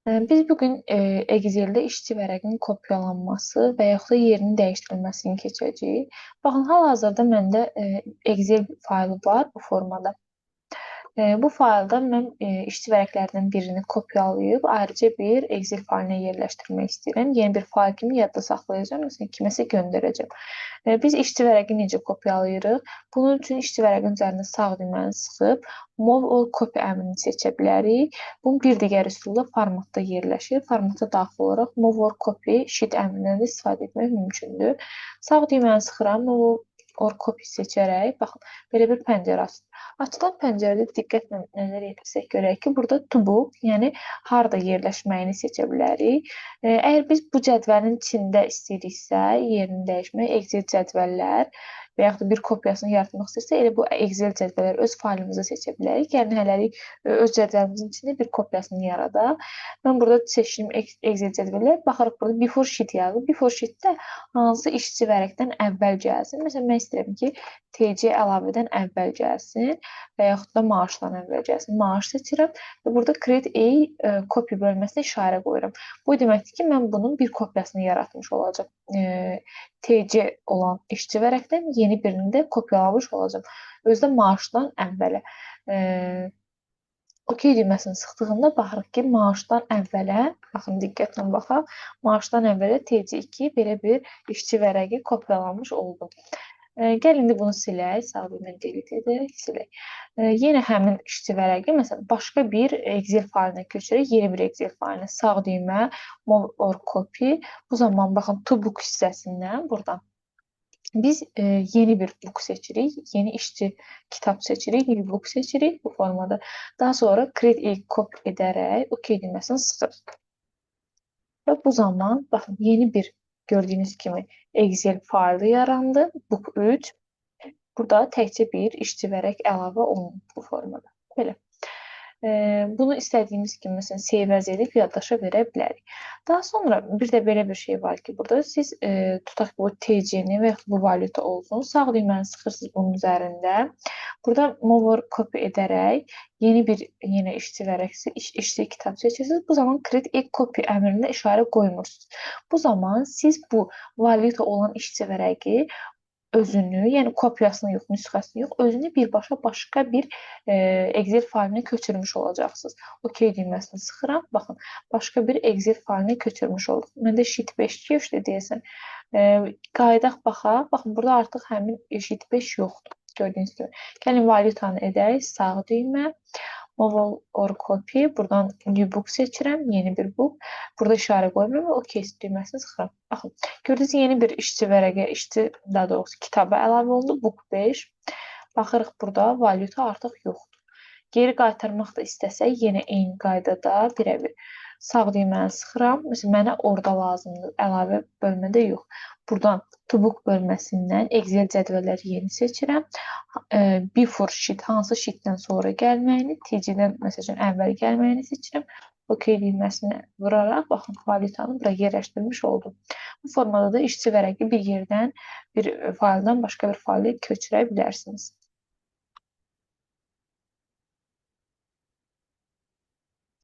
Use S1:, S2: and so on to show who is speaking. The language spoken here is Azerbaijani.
S1: Biz bugün Excel'də işçi vərəqinin kopyalanması və yaxud da yerinin dəyişdirilməsini keçəcəyik. Baxın, hal-hazırda məndə Excel faylı var bu formada. Bu faylda mən işçi vərəqlərindən birini kopyalayıb ayrıca bir Excel faylinə yerləşdirmək istəyirəm. Yeni bir fayl kimi yadda saxlayacağam, məsələn kiməsə göndərəcəm. Biz işçi vərəqi necə kopyalayırıq? Bunun üçün işçi vərəqin üzərində sağ düyməni sıxıb Move all copy əmrini seçə bilərik. Bunun bir digər üsulu da formatda yerləşir. Formata daxil olaraq Move all copy sheet əmrindən də istifadə etmək mümkündür. Sağ düyməni sıxıram, Move all copy seçərək, baxın, belə bir pəncərə açılır. Açılan pəncərədə diqqətlə nəzər yetirsək görək ki, burada to book, yəni harda yerləşməyini seçə bilərik. Əgər biz bu cədvəlin içində istəyiriksə, yerini dəyişmək, Excel cədvəllər və yaxud da bir kopyasını yaratmaq istəyirsə, elə bu Excel cədvəlləri öz faylımızda seçə bilərik. Yəni hələlik öz cədvəlimizin içində bir kopyasını yaradaq. Mən burada seçdiyim Excel cədvəllər, baxarıq burada before sheet yazılıb. Before sheet-də hansı işçi vərəqdən əvvəl gəlsin. Məsələn, mən istəyirəm ki, TC əlavədən əvvəl gəlsin və yaxud da maaşdan əvvəl gəlsin. Maaş seçirəm və burada create a copy bölməsinə işarə qoyuram. Bu deməkdir ki, mən bunun bir kopyasını yaratmış olacağam. TC olan işçi vərəqdən yeni birini də kopyalamış olacağam. Özü də maaşdan əvvələ. OK düyməsini sıxdığımda baxırıq ki, maaşdan əvvələ, baxın diqqətlə baxaq, maaşdan əvvələ TC2 belə bir işçi vərəqi kopyalanmış oldu. Gəl indi bunu silək, sağ düyməni delete edək, silək. Yenə həmin işçi vərəqi, məsələn, başqa bir Excel faylinə köçürək, yeni bir Excel faylinə sağ düymə, Move or copy. Bu zaman baxın, to book hissəsindən buradan biz yeni bir book seçirik, yeni işçi kitab seçirik, new book seçirik bu formada. Daha sonra create a copy edərək OK düyməsini sıxırıq. Və bu zaman, baxın, yeni bir gördüyünüz kimi Excel faylı yarandı, book 3. Burada təkcə bir işçi vərəq əlavə olunub bu formada. Belə. Bunu istədiyimiz kimi məsələn save as edib yaddaşa verə bilərik. Daha sonra bir də belə bir şey var ki, burada siz tutaq ki, bu TC-ni və yaxud bu valyuta olsun, sağ düyməni sıxırsınız bunun üzərində. Burada move or copy edərək yeni bir yenə işçi vərəqsi, işçi kitab seçirsiniz. Bu zaman create a copy əmrində işarə qoymursunuz. Bu zaman siz bu valyuta olan işçi vərəqi özünü, yəni kopyasını yox, nüsxəsini yox, özünü birbaşa başqa bir Excel faylinə köçürmüş olacaqsınız. OK düyməsini sıxıram. Baxın, başqa bir Excel faylinə köçürmüş olduq. Məndə sheet 5 keçdi deyəsən. Qayıdaq baxaq. Baxın, burada artıq həmin sheet 5 yoxdur. Gördüyünüz kimi. Gəlin valyutanı edək. Sağ düymə. Move or copy. Buradan new book seçirəm. Yeni bir book. Burada işarə qoymuram və OK düyməsini sıxıram. Baxın, gördünüz yeni bir işçi vərəqə, daha doğrusu kitaba əlavə oldu. Book 5. Baxırıq burada valyuta artıq yoxdur. Geri qaytarmaq da istəsək, yenə eyni qaydada birəbir. Sağ düyməni sıxıram. Məsələn, mənə orada lazımdır. Əlavə bölmədə yox. Buradan to book bölməsindən Excel cədvəlləri yeni seçirəm. Before sheet, hansı sheetdən sonra gəlməyini, TC-dən məsələn əvvəl gəlməyini seçirəm. OK düyməsini vuraraq, baxın, valyutanı bura yerləşdirmiş oldum. Bu formada da işçi vərəqi bir yerdən, bir fayldan başqa bir faylə köçürə bilərsiniz.